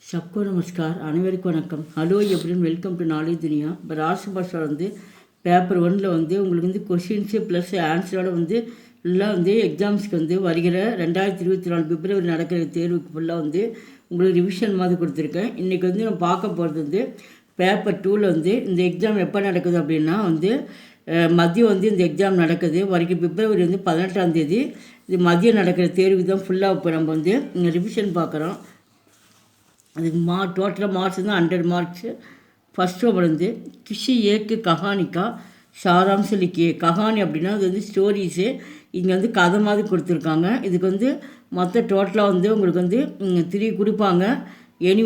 सबको नमस्कार அனைவருக்கும் வணக்கம். ஹலோ எப்படின்னு வெல்கம் டு நாலேஜ் துனியா. இப்போ ராசி பாஷா பேப்பர் 1ல் உங்களுக்கு கொஷின்ஸு ப்ளஸ் ஆன்சரோட எல்லாம் எக்ஸாம்ஸ்க்கு வருகிற 2024 பிப்ரவரி நடக்கிற தேர்வுக்கு ஃபுல்லாக உங்களுக்கு ரிவிஷன் மாதிரி கொடுத்துருக்கேன். இன்றைக்கி நம்ம பார்க்க போகிறது பேப்பர் 2ல் இந்த எக்ஸாம் எப்போ நடக்குது அப்படின்னா மதியம் இந்த எக்ஸாம் நடக்குது. வரைக்கும் பிப்ரவரி 18ஆம் தேதி இது மதியம் நடக்கிற தேர்வுக்கு தான் ஃபுல்லாக இப்போ நம்ம ரிவிஷன் பார்க்குறோம். அதுக்கு டோட்டலாக மார்க்ஸ் 100 மார்க்ஸு. ஃபஸ்ட் ரோல் கிஷி ஏக்கு கஹானிக்கா சாராம்ச லிக்கியே. கஹானி அப்படின்னா அது ஸ்டோரிஸு. இங்கே கதை மாதிரி கொடுத்துருக்காங்க. இதுக்கு மொத்த டோட்டலாக உங்களுக்கு 3 கொடுப்பாங்க. எனி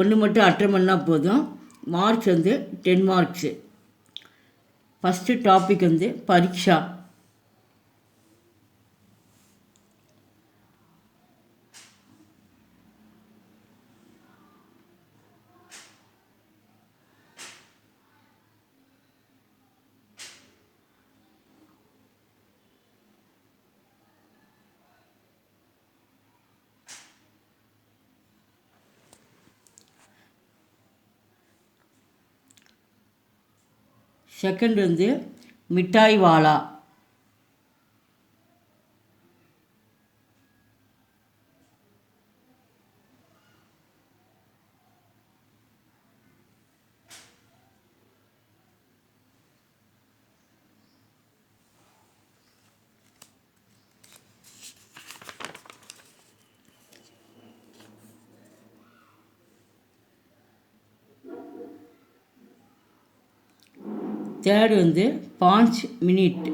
1 மட்டும் அட்டன் பண்ணால் போதும். Marks 10 marks. ஃபஸ்ட்டு டாபிக் பரீட்சா. செகண்ட் மிட்டாய் வாலா. Third 5 minute.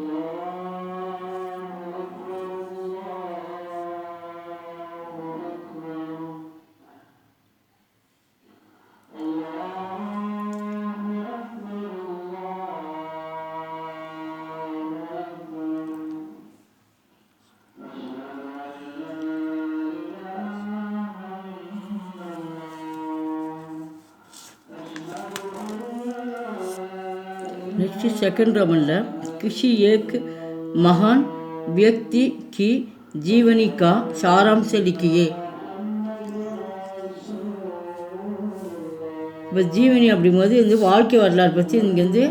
Next second Raman किसी एक महान व्यक्ति की जीवनी का सारांश लिखिए. இப்போ ஜீவனி அப்படிங்கும்போது வாழ்க்கை வரலாறு பற்றி இங்கே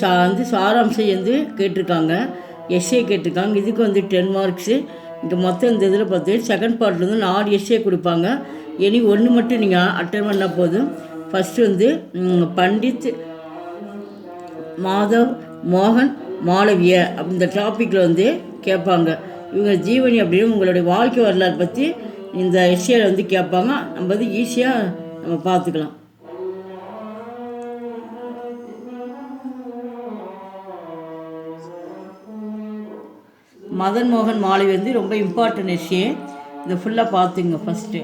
சாராம்சம் கேட்டிருக்காங்க. எஸ்ஏ கேட்டிருக்காங்க. இதுக்கு 10 மார்க்ஸு. இங்கே மொத்தம் இந்த இதில் பார்த்து செகண்ட் பார்ட்டில் 4 எஸ்ஏ கொடுப்பாங்க. இனி 1 மட்டும் நீங்கள் அட்டன் பண்ணால் போதும். ஃபஸ்ட்டு பண்டித் மாதவ் மோகன் மாளவிய இந்த டாப்பிக்கில் கேட்பாங்க. இவங்க ஜீவனி அப்படின்னு உங்களுடைய வாழ்க்கை வரலாறு பற்றி இந்த எஸ்ஏல கேட்பாங்க. நம்ம ஈஸியாக நம்ம பார்த்துக்கலாம். மதன் மோகன் மாளவி ரொம்ப இம்பார்ட்டன்ட் எஸ்ஏ. இதை ஃபுல்லாக பார்த்துங்க first.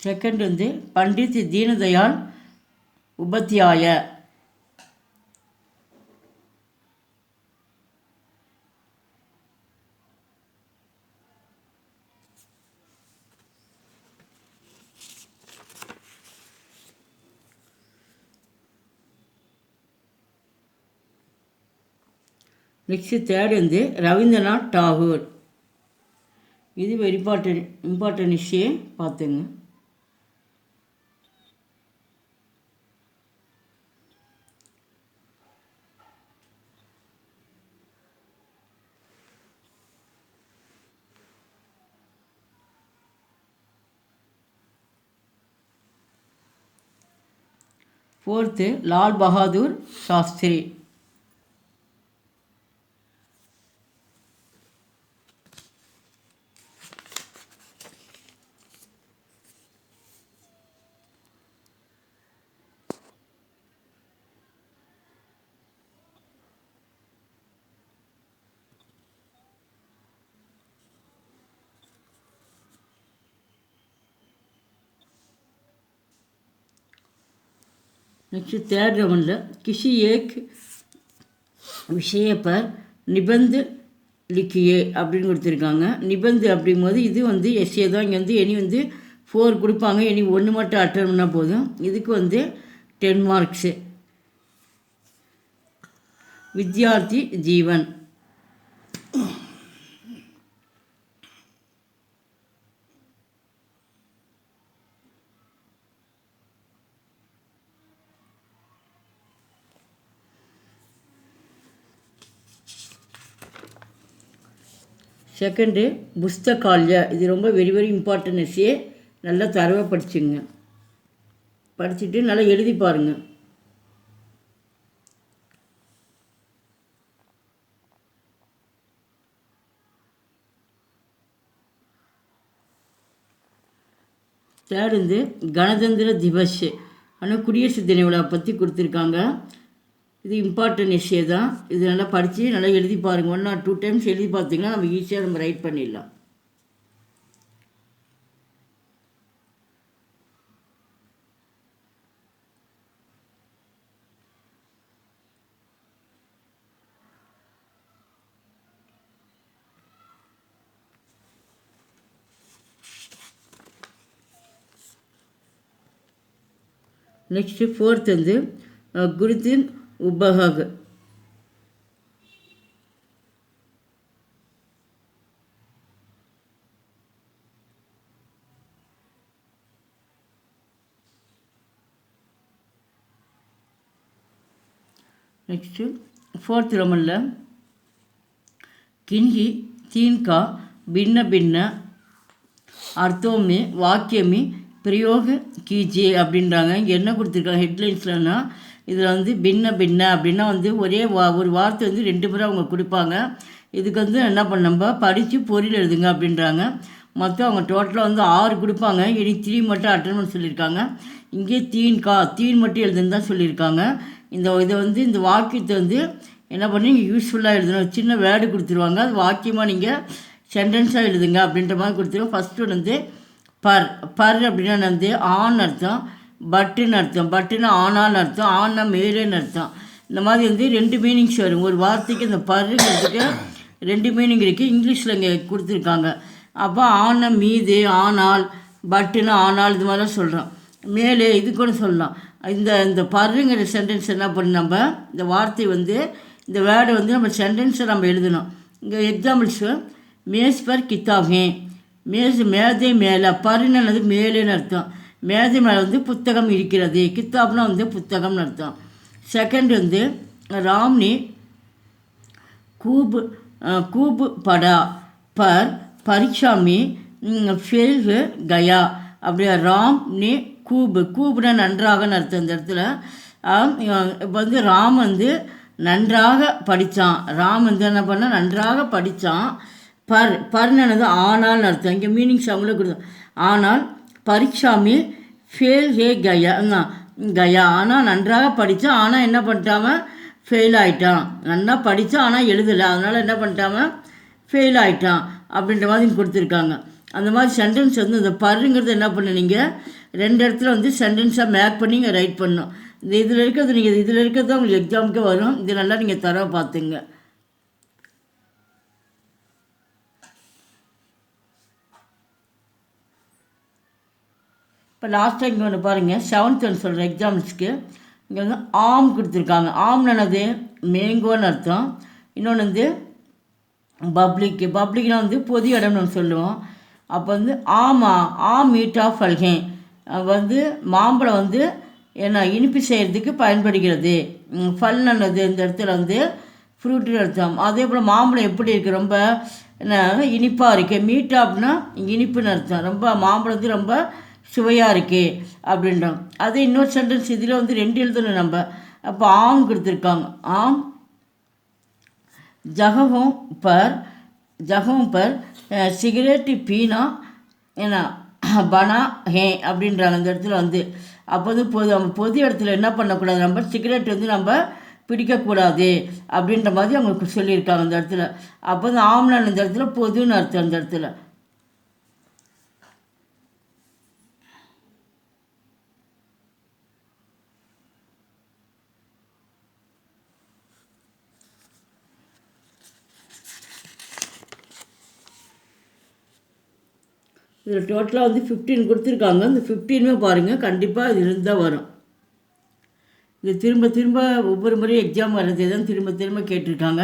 Second Pandit Deendayal Upadhyaya. Next third Rabindranath Tagore. இது வெரி இம்பார்ட்டன்ட் விஷயம் பார்த்துங்க. Fourth Lal Bahadur Shastri. Next third round किसी एक விஷய பர் நிபந்து லிக்கியே அப்படின்னு கொடுத்துருக்காங்க. நிபந்து அப்படிங்கும்போது இது வந்து எஸ்ஏ தான். இங்கே வந்து எனி வந்து 4 கொடுப்பாங்க. எனி 1 மட்டும் அட்டன் பண்ணால் போதும். இதுக்கு வந்து 10 மார்க்ஸு. வித்யார்த்தி ஜீவன். செகண்டு புஸ்தகால்யா. இது ரொம்ப வெரி வெரி இம்பார்ட்டன்ட் எஸ்ஏ. நல்லா தரவாக படிச்சுங்க. படிச்சுட்டு நல்லா எழுதி பாருங்கள். தேர்டு வந்து கணதந்திர திவஸ். ஆனால் குடியரசு தின விழா பற்றி கொடுத்துருக்காங்க. இது இம்பார்ட்டன்ட் எஸ்ஏ தான். இது நல்லா படித்து நல்லா எழுதி பாருங்கள். 1 or 2 டைம்ஸ் எழுதி பார்த்தீங்கன்னா நம்ம ஈஸியாக நம்ம ரைட் பண்ணிடலாம். நெக்ஸ்ட்டு ஃபோர்த் வந்து குருதின் உபஹக். நெக்ஸ்ட்டு ஃபோர்த் ரோமனில் किन्ही 3 का भिन्न भिन्न अर्थों में वाक्य में प्रयोग कीजिए அப்படின்றாங்க. இங்கே என்ன கொடுத்துருக்காங்க ஹெட்லைன்ஸ்லன்னா, இதில் வந்து பின்ன பின்ன அப்படின்னா வந்து ஒரே ஒரு வார்த்தை வந்து 2 முறை அவங்க கொடுப்பாங்க. இதுக்கு வந்து என்ன பண்ண நம்ம படித்து பொருள் எழுதுங்க அப்படின்றாங்க. மொத்தம் அவங்க டோட்டலாக வந்து 6 கொடுப்பாங்க. இனி 3 மட்டும் அட்டன் பண்ண சொல்லியிருக்காங்க. இங்கே தீன் மட்டும் எழுதுன்னு தான் சொல்லியிருக்காங்க. இதை வந்து இந்த வாக்கியத்தை வந்து என்ன பண்ணி நீங்கள் யூஸ்ஃபுல்லாக எழுதணும். சின்ன வேர்டு கொடுத்துருவாங்க. அது வாக்கியமாக நீங்கள் சென்டென்ஸாக எழுதுங்க அப்படின்ற மாதிரி கொடுத்துருவோம். ஃபஸ்ட் ஒன்று வந்து பர் அப்படின்னா வந்து ஆண் அர்த்தம், பட்டுன்னு அர்த்தம். பட்டுன்னு ஆனான்னு அர்த்தம், ஆனா மேலேன்னு அர்த்தம். இந்த மாதிரி வந்து 2 மீனிங்ஸ் வரும் ஒரு வார்த்தைக்கு. இந்த பருங்கிறதுக்கு 2 மீனிங் இருக்குது. இங்கிலீஷில் இங்கே கொடுத்துருக்காங்க. அப்போ ஆன மீது, ஆனால், பட்டுன்னு ஆனால், இது மாதிரிலாம் சொல்கிறோம். மேலே இதுக்கு கூட சொல்லலாம். இந்த பருங்கிற சென்டென்ஸ் என்ன பண்ண நம்ம இந்த வார்த்தை வந்து இந்த வேர்டை வந்து நம்ம சென்டென்ஸை நம்ம எழுதணும். இங்கே எக்ஸாம்பிள்ஸு மேஸ் பர் கித்தாபே. மேதை மேலே, பருன்னு மேலேன்னு அர்த்தம். மேதை மேலே வந்து புத்தகம் இருக்கிறது. கித்தாப்னா வந்து புத்தகம்னு அர்த்தம். செகண்ட் வந்து ராம்னி கூப் படா பர் பரீட்சா में फेल गया. அப்படியே ராம் நே கூப்னா நன்றாகன்னு அர்த்தம். இந்த இடத்துல இப்போ வந்து ராம் வந்து நன்றாக படித்தான். ராம் வந்து என்ன பண்ணால் நன்றாக படித்தான். பர்னது ஆனால்னு அர்த்தம். இங்கே மீனிங்ஸ் அவங்களே கொடுத்தோம். ஆனால் பரீட்சாமி ஃபெயில் கயா. ஆனால் நன்றாக படித்தான். ஆனால் என்ன பண்ணிட்டாம ஃபெயில் ஆகிட்டான். நல்லா படித்தான் ஆனால் எழுதலை. அதனால் என்ன பண்ணிட்டாம ஃபெயில் ஆகிட்டான் அப்படின்ற மாதிரி கொடுத்துருக்காங்க. அந்த மாதிரி சென்டென்ஸ் வந்து இந்த பருங்கிறது என்ன பண்ணுனீங்க 2 இடத்துல வந்து சென்டென்ஸாக மேக் பண்ணி இங்கே ரைட் பண்ணணும். இதில் இருக்கிறது நீங்கள் இதில் இருக்கிறது தான் உங்களுக்கு எக்ஸாமுக்கே வரும். இது நல்லா நீங்கள் தரவை பார்த்துங்க. இப்போ லாஸ்ட்டாக இங்கே ஒன்று பாருங்கள். 7th ஒன்று சொல்கிறேன் எக்ஸாம்பிள்ஸ்க்கு. இங்கே வந்து ஆம் கொடுத்துருக்காங்க. ஆம்னு என்னது மேங்கோன்னு அர்த்தம். இன்னொன்று வந்து பப்ளிக்னா வந்து பொது இடம்னு ஒன்று சொல்லுவோம். அப்போ வந்து மீட்டா ஃபல்கேன் வந்து மாம்பழம் வந்து என்ன இனிப்பு செய்கிறதுக்கு பயன்படுகிறது. ஃபல்னது இந்த இடத்துல வந்து ஃப்ரூட்டுன்னு அர்த்தம். அதே போல் மாம்பழம் எப்படி இருக்குது ரொம்ப என்ன இனிப்பாக இருக்குது. மீட்டா அப்படின்னா இனிப்புன்னு அர்த்தம். ரொம்ப மாம்பழம் வந்து ரொம்ப சுவையாக இருக்குது அப்படின்றோம். அதே இன்னொரு சென்டென்ஸ் இதில் வந்து 2 எழுதணும் நம்ம. அப்போ ஆம் கொடுத்துருக்காங்க. ஆம் ஜகவும் பர் சிகரெட்டு பீனா என்ன பனா ஹே அப்படின்றாங்க இந்த இடத்துல வந்து. அப்போ வந்து பொது இடத்துல என்ன பண்ணக்கூடாது, நம்ம சிகரெட் வந்து நம்ம பிடிக்கக்கூடாது அப்படின்ற மாதிரி அவங்களுக்கு சொல்லியிருக்காங்க இந்த இடத்துல. அப்போ வந்து ஆம்லான் இந்த இடத்துல பொதுன்னு அர்த்தம் இந்த இடத்துல. இதில் டோட்டலாக வந்து 15 கொடுத்துருக்காங்க. இந்த 15மே பாருங்கள், கண்டிப்பாக இது இருந்தால் வரும். இது திரும்ப திரும்ப ஒவ்வொரு முறையும் எக்ஸாம் வர்றதே தான் திரும்ப திரும்ப கேட்டிருக்காங்க.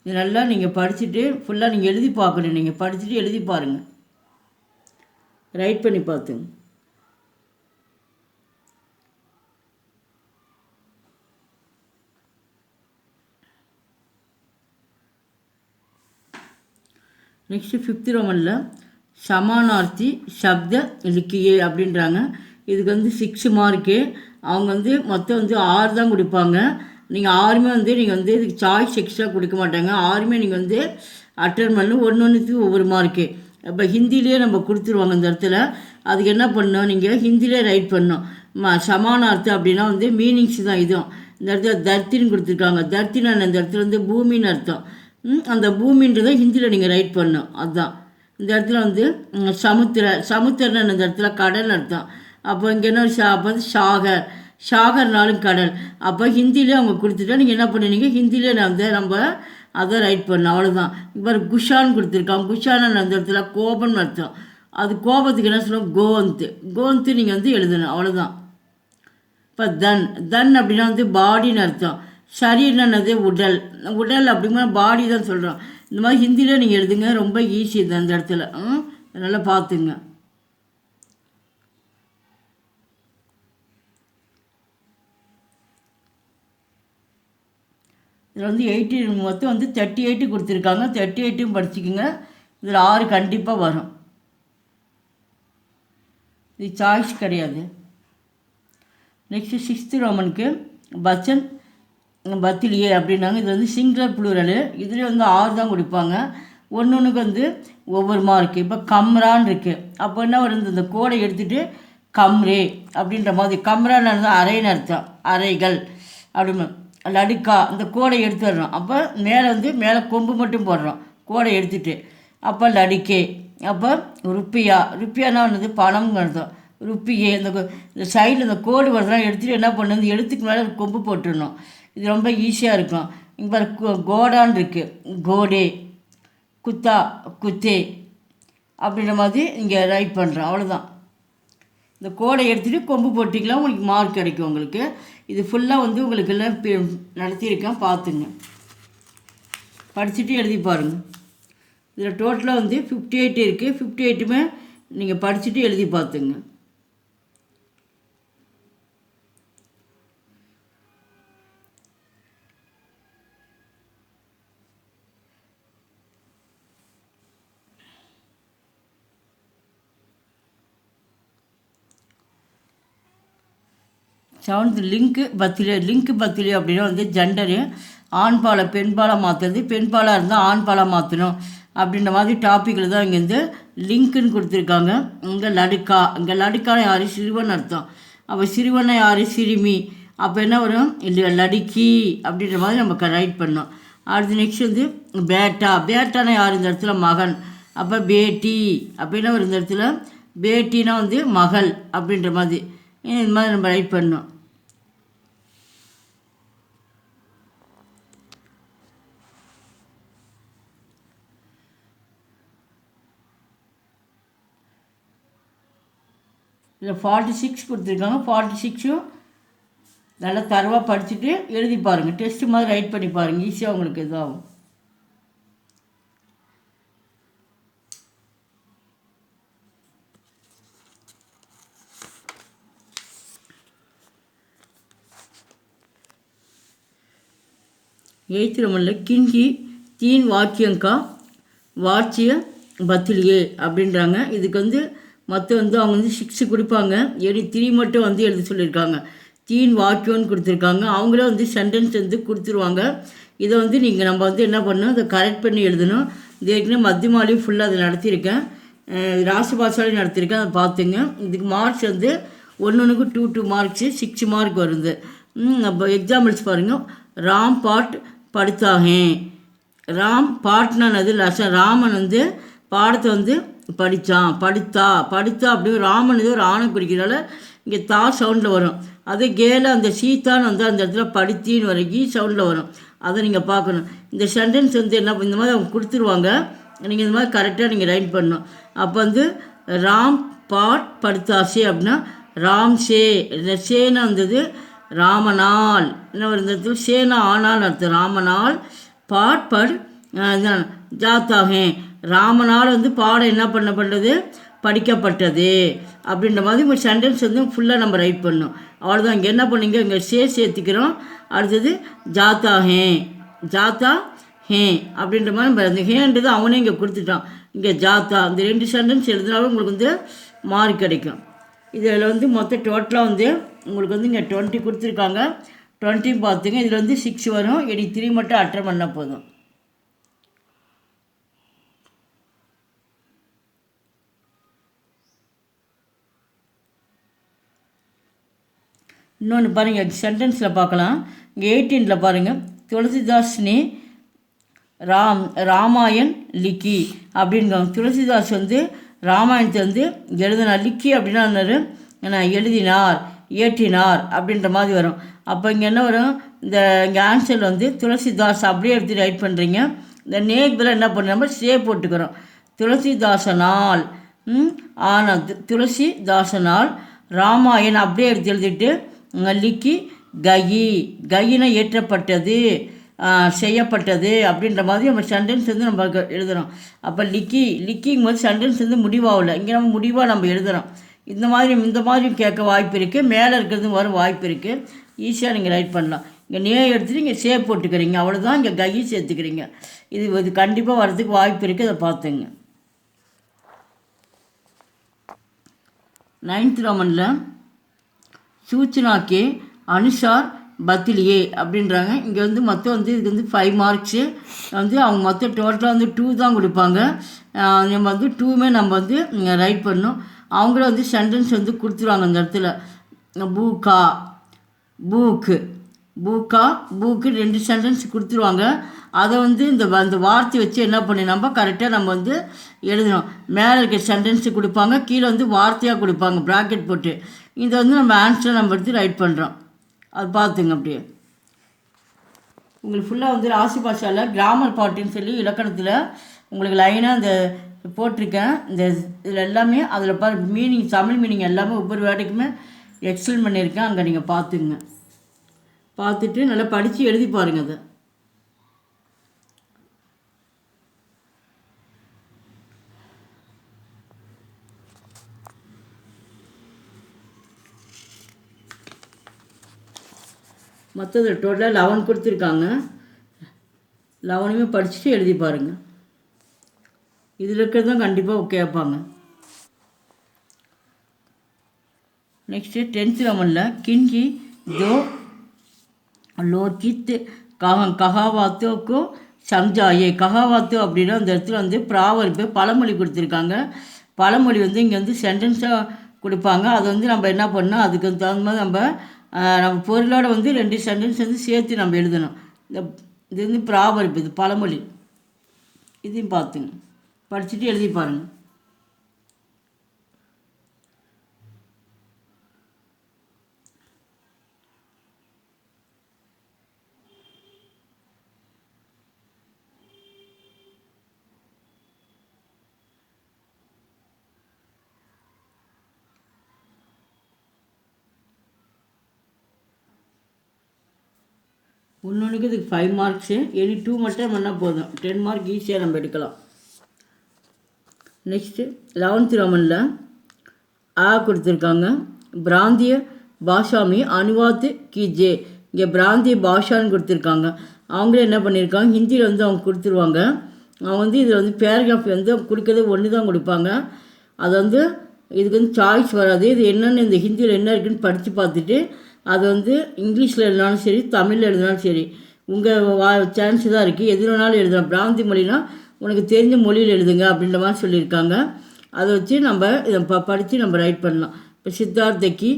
இது நல்லா நீங்கள் படிச்சுட்டு ஃபுல்லாக நீங்கள் எழுதி பார்க்கணும். நீங்கள் படிச்சுட்டு எழுதி பாருங்கள், ரைட் பண்ணி பார்த்துங்க. நெக்ஸ்ட்டு 5th ரோமனில் சமானார்த்தி சப்த லிக்கியே அப்படின்றாங்க. இதுக்கு வந்து 6 மார்க்கு. அவங்க வந்து மொத்தம் வந்து 6 தான் கொடுப்பாங்க. நீங்கள் 6மே வந்து நீங்கள் வந்து இதுக்கு சாய்ஸ் எக்ஸ்ட்ரா கொடுக்க மாட்டாங்க. 6மே நீங்கள் வந்து அட்டன் பண்ணணும், ஒன்றுத்துக்கு ஒவ்வொரு மார்க்கு. இப்போ ஹிந்திலேயே நம்ம கொடுத்துருவாங்க இந்த இடத்துல. அதுக்கு என்ன பண்ணணும், நீங்கள் ஹிந்திலே ரைட் பண்ணணும். சமானார்த்தம் அப்படின்னா வந்து மீனிங்ஸ் தான் இதுவும். இந்த இடத்துல தர்த்தின்னு கொடுத்துருக்காங்க. தர்த்தின்னு இந்த இடத்துல வந்து பூமின்னு அர்த்தம். அந்த பூமின்றதை ஹிந்தியில் நீங்கள் ரைட் பண்ணணும். அதுதான் இந்த இடத்துல வந்து சமுத்திரன்னு இந்த இடத்துல கடல் அர்த்தம். அப்போ இங்கே என்ன அப்போ வந்து ஷாகர்னாலும் கடல். அப்போ ஹிந்திலே அவங்க கொடுத்துட்டா நீங்கள் என்ன பண்ணுவீங்க, ஹிந்திலே வந்து நம்ம அதை ரைட் பண்ணணும், அவ்வளோதான். இப்போ குஷான்னு கொடுத்துருக்காங்க. குஷான்னு அந்த இடத்துல கோபம்னு அர்த்தம். அது கோபத்துக்கு என்ன சொல்லுவோம், கோந்து நீங்கள் வந்து எழுதணும், அவ்வளோதான். இப்போ தன் அப்படின்னா வந்து பாடின்னு அர்த்தம். சரீரம்னது உடல் அப்படிங்கிற பாடி தான் சொல்கிறோம். இந்த மாதிரி ஹிந்தியில் நீங்கள் எழுதுங்க, ரொம்ப ஈஸி தான் அந்த இடத்துல. நல்லா பார்த்துங்க. இதில் வந்து 80 மொத்தம் வந்து 38 கொடுத்துருக்காங்க. 38ம் படிச்சுக்கோங்க. இதில் 6 கண்டிப்பாக வரும். இது சாய்ஸ் கிடையாது. நெக்ஸ்ட்டு 6th ரோமனுக்கு பச்சன் பத்திலியே அப்படின்னாங்க. இது வந்து சிங்குலர் ப்ளூரலு. இதுலேயே வந்து 6 தான் கொடுப்பாங்க. ஒன்றுக்கு வந்து ஒவ்வொரு மார்க்கு. இப்போ கம்ரான் இருக்குது. அப்போ என்ன வரும், இந்த கோடை எடுத்துகிட்டு கம்ரே அப்படின்ற மாதிரி. கம்ரான்னு அரைன்னு அர்த்தம், அறைகள் அப்படின்னு. லடுக்கா இந்த கோடை எடுத்துடுறோம். அப்போ மேலே கொம்பு மட்டும் போடுறோம் கோடை எடுத்துகிட்டு. அப்போ லடிக்கே. அப்போ ருப்பியானா வந்து பணம்னு அர்த்தம். ருப்பியே இந்த சைடில் இந்த கோடு வரதெல்லாம் எடுத்துகிட்டு என்ன பண்ணணும், இந்த எழுத்துக்கு மேலே கொம்பு போட்டுடணும். இது ரொம்ப ஈஸியாக இருக்கும். இங்கே கோடான் இருக்குது, கோடே. குத்தே அப்படின்ற மாதிரி இங்கே ரைட் பண்ணுறோம், அவ்வளோதான். இந்த கோடை எடுத்துகிட்டு கொம்பு போட்டிக்கலாம், உங்களுக்கு மார்க் கிடைக்கும் உங்களுக்கு. இது ஃபுல்லாக வந்து உங்களுக்கு எல்லாம் நடத்தியிருக்கேன், பார்த்துங்க, படிச்சுட்டு எழுதி பாருங்கள். இதில் டோட்டலாக வந்து 58 இருக்குது. 58மே நீங்கள் படிச்சுட்டு எழுதி பார்த்துங்க. செவன்த்து லிங்க்கு பத்திலே அப்படின்னா வந்து ஜெண்டரு, ஆண்பாலை பெண்பாலை மாற்றுறது, பெண்பாலாக இருந்தால் ஆண்பாலாக மாற்றணும் அப்படின்ற மாதிரி டாப்பிக்கில் தான் இங்கே வந்து லிங்க்குன்னு கொடுத்துருக்காங்க. இங்கே லடுக்கான யார், சிறுவன் அர்த்தம். அப்போ சிறுவனை யார், சிறுமி. அப்போ என்ன வரும், இல்லை லடுக்கி அப்படின்ற மாதிரி நம்ம ரைட் பண்ணோம். அடுத்து நெக்ஸ்ட் வந்து பேட்டான யார், இந்த இடத்துல மகன். அப்போ பேட்டி அப்படின்னா ஒரு இந்த இடத்துல பேட்டினா வந்து மகள் அப்படின்ற மாதிரி. இந்த மாதிரி நம்ம ரைட் பண்ணோம். இதில் 46 கொடுத்துருக்காங்க. 46ம் நல்லா தரவாக படிச்சுட்டு எழுதி பாருங்கள். டெஸ்ட்டு மாதிரி ரைட் பண்ணி பாருங்கள், ஈஸியாக உங்களுக்கு இதாகும். எழுத்துறமல்ல கிண்கி தீன் வாக்கியங்கா வாட்சிய பத்திலியே அப்படின்றாங்க. இதுக்கு வந்து மொத்தம் வந்து அவங்க வந்து 6 கொடுப்பாங்க. 3 மட்டும் வந்து எழுத சொல்லியிருக்காங்க. தீன் வாக்கியம்னு கொடுத்துருக்காங்க. அவங்களே வந்து சென்டென்ஸ் வந்து கொடுத்துருவாங்க. இதை வந்து நம்ம வந்து என்ன பண்ணணும், அதை கரெக்ட் பண்ணி எழுதணும். இது ஏற்கனவே மத்தியமாலையும் ஃபுல்லாக அதை நடத்தியிருக்கேன், ராசி பாஷாலையும் நடத்தியிருக்கேன், அதை பார்த்துங்க. இதுக்கு மார்க்ஸ் வந்து 1 2 மார்க்ஸு 6 மார்க் வருது. அப்போ எக்ஸாம்பிள்ஸ் பாருங்கள். ராம் பாட் படித்தாகேன். ராம் பாட்னானது லட்சம். ராமன் வந்து பாடத்தை வந்து படித்தா அப்படி ராமன் இது ஒரு ஆணை குறிக்கிறதால இங்கே தா சவுண்டில் வரும். அதே கேல அந்த சீத்தான்னு வந்து அந்த இடத்துல படித்தின்னு வரும், ஈ சவுண்டில் வரும். அதை நீங்கள் பார்க்கணும். இந்த சென்டென்ஸ் வந்து என்ன, இந்த மாதிரி அவங்க கொடுத்துருவாங்க. நீங்கள் இந்த மாதிரி கரெக்டாக நீங்கள் ரைட் பண்ணணும். அப்போ வந்து ராம் பாட் படுத்தாசே அப்படின்னா ராம் இந்த சேனா வந்தது ராமனால். இன்னும் இந்த இடத்துல சேனா ஆனால் அர்த்தம். ராமனால் பாட் படு ஜாத்தாகே, ராமனால் வந்து பாடம் என்ன பண்ணப்பட்டது, படிக்கப்பட்டது அப்படின்ற மாதிரி ஒரு சென்டென்ஸ் வந்து ஃபுல்லாக நம்ம ரைட் பண்ணோம். அவ்வளோதான். இங்கே என்ன பண்ணீங்க, இங்கே சேர்த்துக்கிறோம். அடுத்தது ஜாத்தா ஹே அப்படின்ற மாதிரி நம்ம அந்த ஹேன்றது அவனே இங்கே கொடுத்துட்டான். இங்கே ஜாத்தா இந்த 2 சென்டென்ஸ் எழுதினாலும் உங்களுக்கு வந்து மார்க் கிடைக்கும். இதில் வந்து மொத்தம் டோட்டலாக வந்து உங்களுக்கு வந்து இங்கே 20 கொடுத்துருக்காங்க. 20 பார்த்துங்க. இதில் வந்து 6 வரும். இனி 3 மட்டும் அட்டன் பண்ணால் போதும். இன்னொன்று பாருங்கள், சென்டென்ஸில் பார்க்கலாம். இங்கே 18 பாருங்கள். துளசிதாஸ் நே ராமாயண் லிக்கி அப்படிங்க. துளசிதாஸ் வந்து ராமாயணத்தை வந்து எழுதினார். லிக்கி அப்படின்னா எழுதினார், இயற்றினார் அப்படின்ற மாதிரி வரும். அப்போ இங்கே என்ன வரும், இங்கே ஆன்சரில் வந்து துளசிதாஸ் அப்படியே எடுத்து ரைட் பண்ணுறீங்க. இந்த நேக்கில் என்ன பண்ணுறோம், சே போட்டுக்கிறோம். துளசிதாசனால் ஆனால் துளசிதாசனால் ராமாயண் அப்படியே எடுத்து எழுதிட்டு லிக்கி கயின ஏற்றப்பட்டது, செய்யப்பட்டது அப்படின்ற மாதிரி நம்ம சென்டென்ஸ் வந்து நம்ம எழுதுகிறோம். அப்போ லிக்கிங்கும் போது சென்டென்ஸ் வந்து முடிவாகல. இங்கே நம்ம முடிவாக நம்ம எழுதுகிறோம். இந்த மாதிரி கேட்க வாய்ப்பு இருக்குது. மேலே இருக்கிறது வரும் வாய்ப்பு இருக்குது. ஈஸியாக நீங்கள் ரைட் பண்ணலாம். இங்கே எடுத்துகிட்டு இங்கே சேவ் போட்டுக்கிறீங்க. அவ்வளோதான். இங்கே கை சேர்த்துக்கிறீங்க. இது கண்டிப்பாக வர்றதுக்கு வாய்ப்பு இருக்குது. அதை பார்த்துங்க. 9th ரோமனில் சூச்சனாக்கே அனுசார் பத்திலியே அப்படின்றாங்க. இங்கே வந்து மொத்தம் வந்து இதுக்கு வந்து 5 மார்க்ஸு வந்து அவங்க மொத்தம் டோட்டலாக வந்து 2 தான் கொடுப்பாங்க. நம்ம வந்து 2மே நம்ம வந்து ரைட் பண்ணணும். அவங்கள வந்து சென்டென்ஸ் வந்து கொடுத்துருவாங்க. அந்த இடத்துல பூக்கு 2 சென்டென்ஸ் கொடுத்துருவாங்க. அதை வந்து அந்த வார்த்தை வச்சு என்ன பண்ணி நம்ம கரெக்டாக நம்ம வந்து எழுதணும். மேலே இருக்க சென்டென்ஸு கொடுப்பாங்க, கீழே வந்து வார்த்தையாக கொடுப்பாங்க ப்ராக்கெட் போட்டு. இதை வந்து நம்ம ஆன்சரை நம்ம எடுத்து ரைட் பண்ணுறோம். அது பார்த்துங்க. அப்படியே உங்களுக்கு ஃபுல்லாக வந்து ராசி பாஷாவில் கிராமர் பாட்டுன்னு சொல்லி இலக்கணத்தில் உங்களுக்கு லைனாக இந்த போட்டிருக்கேன். இதில் எல்லாமே அதில் மீனிங், தமிழ் மீனிங் எல்லாமே ஒவ்வொரு வேர்டுக்குமே எக்ஸ்பிளைன் பண்ணியிருக்கேன். அங்கே நீங்கள் பார்த்துட்டு நல்லா படித்து எழுதி பாருங்கள். அதை மற்றது டோட்டலாக 11 கொடுத்துருக்காங்க. 11மே படிச்சுட்டு எழுதி பாருங்கள். இதில் இருக்கிறது தான் கண்டிப்பாக கேட்பாங்க. நெக்ஸ்ட்டு 10th ரோமனில் கின்கி தோ லோகித் கஹாவாத்தோக்கோ சம்ஜாயே. கஹாவாத்தோ அப்படின்னா அந்த இடத்துல வந்து ப்ராவர்பு பழமொழி கொடுத்துருக்காங்க. பழமொழி வந்து இங்கே வந்து சென்டென்ஸாக கொடுப்பாங்க. அதை வந்து நம்ம என்ன பண்ணோம், அதுக்கு தகுந்த மாதிரி நம்ம பொருளோட வந்து 2 சென்டென்ஸ் வந்து சேர்த்து நம்ம எழுதணும். இது வந்து ப்ராவர்பு, இது பழமொழி. இதையும் பார்த்துங்க, படிச்சுட்டு எழுதி பாருங்கள். ஒன்றுக்கு இதுக்கு 5 மார்க்ஸு. எனி 2 மட்டும் பண்ணால் போதும். 10 மார்க் ஈஸியாக நம்ம எடுக்கலாம். நெக்ஸ்ட்டு 11th ரோமனில் கொடுத்துருக்காங்க. பிராந்திய பாஷாமி அனுவாத்து கீஜே. இங்கே பிராந்திய பாஷான்னு கொடுத்துருக்காங்க. அவங்களே என்ன பண்ணியிருக்காங்க, ஹிந்தியில் வந்து அவங்க கொடுத்துருவாங்க. அவங்க வந்து இதில் வந்து பேராகிராஃப் வந்து கொடுக்கறது ஒன்று தான் கொடுப்பாங்க. அது வந்து இதுக்கு வந்து சாய்ஸ் வராது. இது என்னென்னு இந்த ஹிந்தியில் என்ன இருக்குதுன்னு படித்து பார்த்துட்டு அது வந்து இங்கிலீஷில் எழுதினாலும் சரி, தமிழில் எழுதினாலும் சரி, உங்கள் சான்ஸ் தான் இருக்குது. எது வேணாலும் எழுதலாம். பிராந்தி மொழினா உனக்கு தெரிஞ்ச மொழியில் எழுதுங்க அப்படின்ற மாதிரி சொல்லியிருக்காங்க. அதை வச்சு நம்ம இதை படித்து நம்ம ரைட் பண்ணலாம். இப்போ சித்தார்த்தைக்கு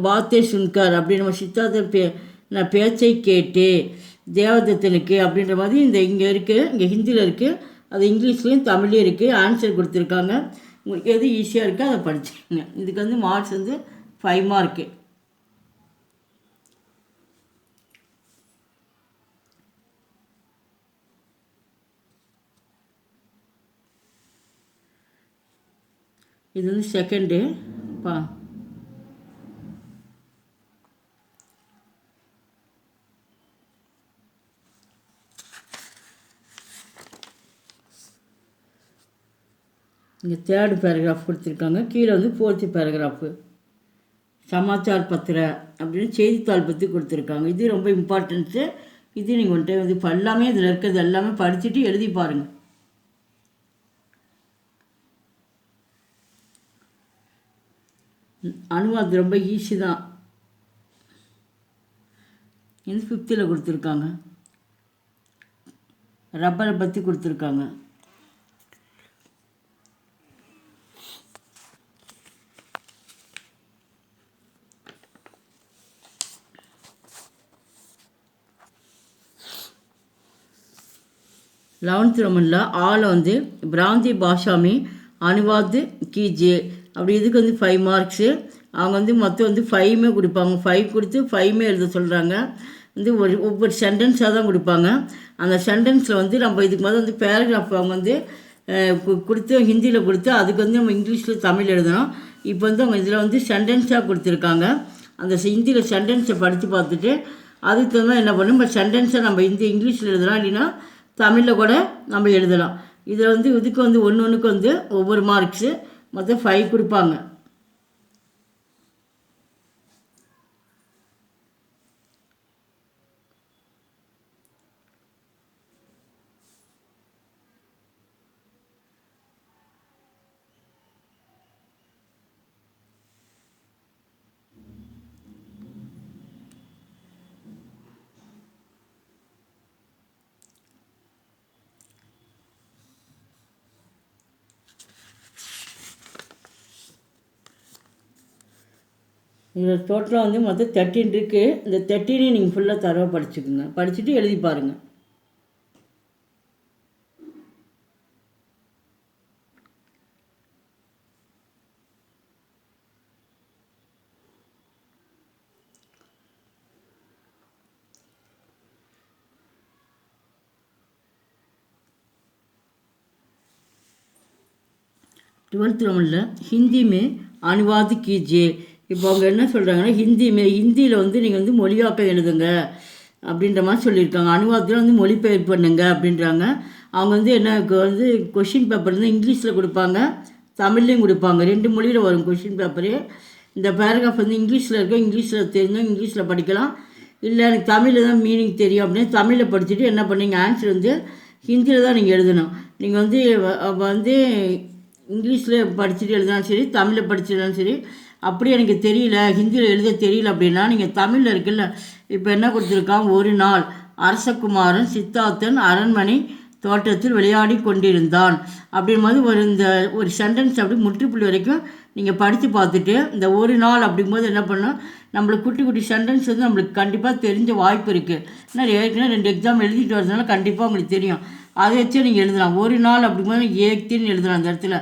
பாத்தே சுன்கார் அப்படின்னு நம்ம சித்தார்த்த நான் பேச்சை கேட்டே தேவதத்தனுக்கு அப்படின்ற மாதிரி இங்கே இருக்குது. இங்கே ஹிந்தியில் இருக்குது, அது இங்கிலீஷ்லேயும் தமிழ்லேயும் இருக்குது. ஆன்சர் கொடுத்துருக்காங்க. உங்களுக்கு எது ஈஸியாக இருக்கோ அதை படிச்சுக்கோங்க. இதுக்கு வந்து மார்க்ஸ் வந்து 5 மார்க்கு. இது வந்து செகண்டு பா. இங்கே தேர்டு பேராகிராஃப் கொடுத்துருக்காங்க. கீழே வந்து ஃபோர்த்து பேராகிராஃபு சமாச்சார் பத்திர அப்படின்னு செய்தித்தாள் பற்றி கொடுத்துருக்காங்க. இது ரொம்ப இம்பார்ட்டன்ஸு. இது நீங்கள் வந்துட்டு வந்து இப்போ எல்லாமே இதில் இருக்கிறது எல்லாமே படிச்சுட்டு எழுதி பாருங்கள். அனுவாது ரொம்ப ஈஸி தான். இது 5th கொடுத்துருக்காங்க. ரப்பரை பற்றி கொடுத்துருக்காங்க. லெவன்த் ரோமனில் ஆளை வந்து பிராந்தி பாஷாமி அனுவாது கீஜே அப்படி இதுக்கு வந்து 5 மார்க்ஸு. அவங்க வந்து மொத்தம் வந்து 5மே கொடுப்பாங்க. 5 கொடுத்து 5மே எழுத சொல்கிறாங்க. வந்து ஒவ்வொரு சென்டென்ஸாக தான் கொடுப்பாங்க. அந்த சென்டென்ஸில் வந்து நம்ம இதுக்கு முதல்ல வந்து பேராகிராஃப் அவங்க வந்து கொடுத்து ஹிந்தியில் கொடுத்து அதுக்கு வந்து நம்ம இங்கிலீஷில் தமிழ் எழுதணும். இப்போ வந்து அவங்க இதில் வந்து சென்டென்ஸாக கொடுத்துருக்காங்க. அந்த ஹிந்தியில் சென்டென்ஸை படித்து பார்த்துட்டு அதுக்கு தகுந்த என்ன பண்ணணும், நம்ம சென்டென்ஸை நம்ம இங்கிலீஷில் எழுதலாம், இல்லைன்னா தமிழில் கூட நம்ம எழுதலாம். இதில் வந்து இதுக்கு வந்து ஒன்றுக்கு வந்து ஒவ்வொரு மார்க்ஸு மொத்தம் 5 கொடுப்பாங்க. இதில் டோட்டலாக வந்து மொத்தம் 13 இருக்குது. இந்த 13 நீங்கள் ஃபுல்லாக தரவாக படிச்சுக்கோங்க. படிச்சுட்டு எழுதி பாருங்கள். டுவெல்த் ரோமனில் ஹிந்தி மே அனுவாது கீஜே. இப்போ அவங்க என்ன சொல்கிறாங்கன்னா ஹிந்தியில் வந்து நீங்கள் வந்து மொழியாக்கம் எழுதுங்க அப்படின்ற மாதிரி சொல்லியிருக்காங்க. அனுவாதத்தில் வந்து மொழிபெயர்ப்பு பண்ணுங்க அப்படின்றாங்க. அவங்க வந்து என்ன வந்து கொஷின் பேப்பர் வந்து இங்கிலீஷில் கொடுப்பாங்க, தமிழ்லையும் கொடுப்பாங்க. 2 மொழியில் வரும் கொஷின் பேப்பரு. இந்த பேராகிராஃப் வந்து இங்கிலீஷில் இருக்கும், இங்கிலீஷில் தெரிஞ்சும் இங்கிலீஷில் படிக்கலாம். இல்லை எனக்கு தமிழில் தான் மீனிங் தெரியும் அப்படின்னு தமிழில் படிச்சுட்டு என்ன பண்ணீங்க, ஆன்சர் வந்து ஹிந்தியில் தான் நீங்கள் எழுதணும். நீங்கள் வந்து இங்கிலீஷில் படிச்சுட்டு எழுதினாலும் சரி, தமிழில் படிச்சிருந்தாலும் சரி, அப்படி எனக்கு தெரியல, ஹிந்தியில் எழுத தெரியல அப்படின்னா நீங்கள் தமிழில் இருக்குல்ல, இப்போ என்ன கொடுத்துருக்கான், ஒரு நாள் அரசகுமாரன் சித்தார்த்தன் அரண்மனை தோட்டத்தில் விளையாடி கொண்டிருந்தான் அப்படின் போது ஒரு சென்டென்ஸ் அப்படி முற்றுப்புள்ளி வரைக்கும் நீங்கள் படித்து பார்த்துட்டு இந்த ஒரு நாள் அப்படிங்கும்போது என்ன பண்ணணும், நம்மளுக்கு குட்டி குட்டி சென்டென்ஸ் வந்து நம்மளுக்கு கண்டிப்பாக தெரிஞ்ச வாய்ப்பு இருக்குது. ஏன்னா ஏற்கனவே 2 எக்ஸாம் எழுதிட்டு வரதுனால கண்டிப்பாக உங்களுக்கு தெரியும். அதை வச்சே நீங்கள் எழுதலாம். ஒரு நாள் அப்படிங்கும்போது ஏக்தின்னு எழுதலாம். அந்த இடத்துல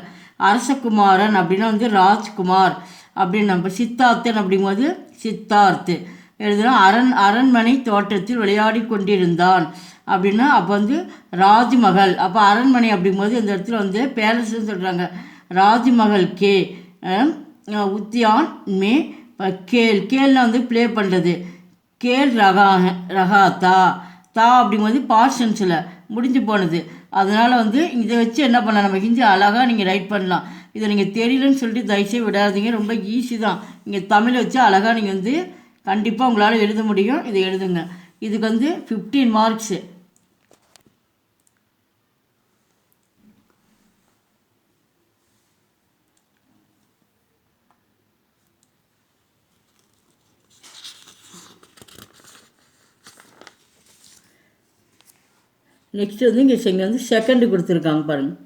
அரசகுமாரன் அப்படின்னா வந்து ராஜ்குமார் அப்படின்னு, நம்ம சித்தார்த்தன் அப்படிங்கும்போது சித்தார்த்து எழுதலாம். அரண்மனை தோட்டத்தில் விளையாடி கொண்டிருந்தான் அப்படின்னா அப்போ வந்து ராஜ்மஹல், அப்போ அரண்மனை அப்படிங்கும்போது இந்த இடத்துல வந்து பேலஸ்ன்னு சொல்கிறாங்க. ராஜ்மஹல் கே உத்தியான் மே கேல்னா வந்து ப்ளே பண்ணுறது, கேல் ரகாத்தா தா அப்படிங்கும்போது பாஸ்டென்ஸில் முடிஞ்சு போனது. அதனால் வந்து இதை வச்சு என்ன பண்ணலாம், நம்ம ஹிந்தி அழகாக நீங்கள் ரைட் பண்ணலாம். இதை நீங்கள் தெரியலன்னு சொல்லிட்டு தயவுசெய்து விடாதீங்க, ரொம்ப ஈஸி தான். நீங்கள் தமிழை வச்சு அழகாக நீங்கள் வந்து கண்டிப்பாக உங்களால் எழுத முடியும். இதை எழுதுங்க. இதுக்கு வந்து 15 மார்க்ஸு. நெக்ஸ்ட் வந்து இங்கே வந்து செகண்டு கொடுத்துருக்காங்க பாருங்கள்.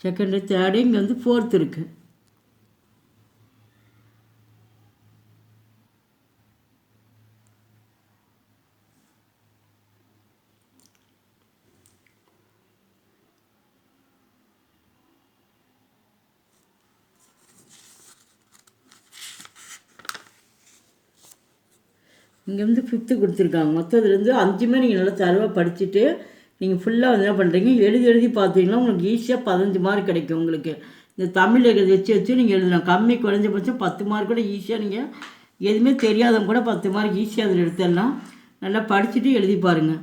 செகண்டு தேர்டு இங்கே வந்து 4th இருக்குது. இங்கே வந்து 5th கொடுத்துருக்காங்க. மொத்தம் இதுலேருந்து 5மே நீங்கள் நல்லா தரவாக படிச்சுட்டு நீங்கள் ஃபுல்லாக வந்து என்ன பண்ணுறீங்க, எழுதி பார்த்தீங்கன்னா உங்களுக்கு ஈஸியாக 15 மார்க் கிடைக்கும். உங்களுக்கு இந்த தமிழ் எழுதி வச்சு நீங்கள் எழுதலாம். கம்மி குறைஞ்சபட்சம் 10 மார்க் கூட ஈஸியாக நீங்கள் எதுவுமே தெரியாதவங்க கூட 10 மார்க் ஈஸியாக அதில் எடுத்துடலாம். நல்லா படிச்சுட்டு எழுதி பாருங்கள்.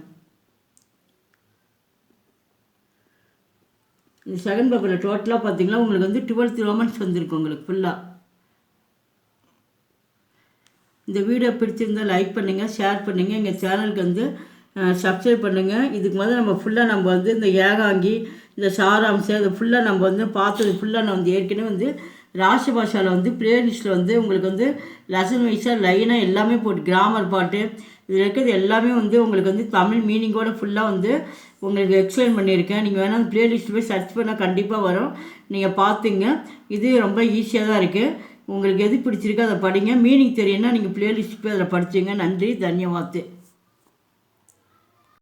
இந்த செகண்ட் பேப்பரில் டோட்டலாக பார்த்தீங்கன்னா உங்களுக்கு வந்து 12th ரோமன்ஸ் வந்திருக்கு உங்களுக்கு ஃபுல்லாக. இந்த வீடியோ பிடிச்சிருந்தால் லைக் பண்ணுங்கள், ஷேர் பண்ணுங்கள், எங்கள் சேனலுக்கு வந்து சப்ஸ்கிரைப் பண்ணுங்கள். இதுக்கு முதல்ல நம்ம வந்து இந்த ஏகாங்கி, இந்த சாராம்சம் இதை ஃபுல்லாக நம்ம வந்து பார்த்தது ஃபுல்லாக நான் வந்து ஏற்கனவே வந்து ராசி பாஷாவில் வந்து ப்ளேலிஸ்ட்டில் வந்து உங்களுக்கு வந்து லெசன் வைஸாக லைனாக எல்லாமே போட்டு கிராமர் பாட்டு இதில் இருக்கிறது எல்லாமே வந்து உங்களுக்கு வந்து தமிழ் மீனிங்கோட ஃபுல்லாக வந்து உங்களுக்கு எக்ஸ்பிளைன் பண்ணியிருக்கேன். நீங்கள் வேணால் அந்த ப்ளேலிஸ்ட்டில் போய் சர்ச் பண்ணால் கண்டிப்பாக வரும், நீங்கள் பார்த்துங்க. இது ரொம்ப ஈஸியாக தான் இருக்குது. உங்களுக்கு எது பிடிச்சிருக்கோ அதை படிங்க. மீனிங் தெரியும்னா நீங்கள் ப்ளேலிஸ்ட் போய் அதில் படிச்சுங்க. நன்றி, தன்யவாத்து.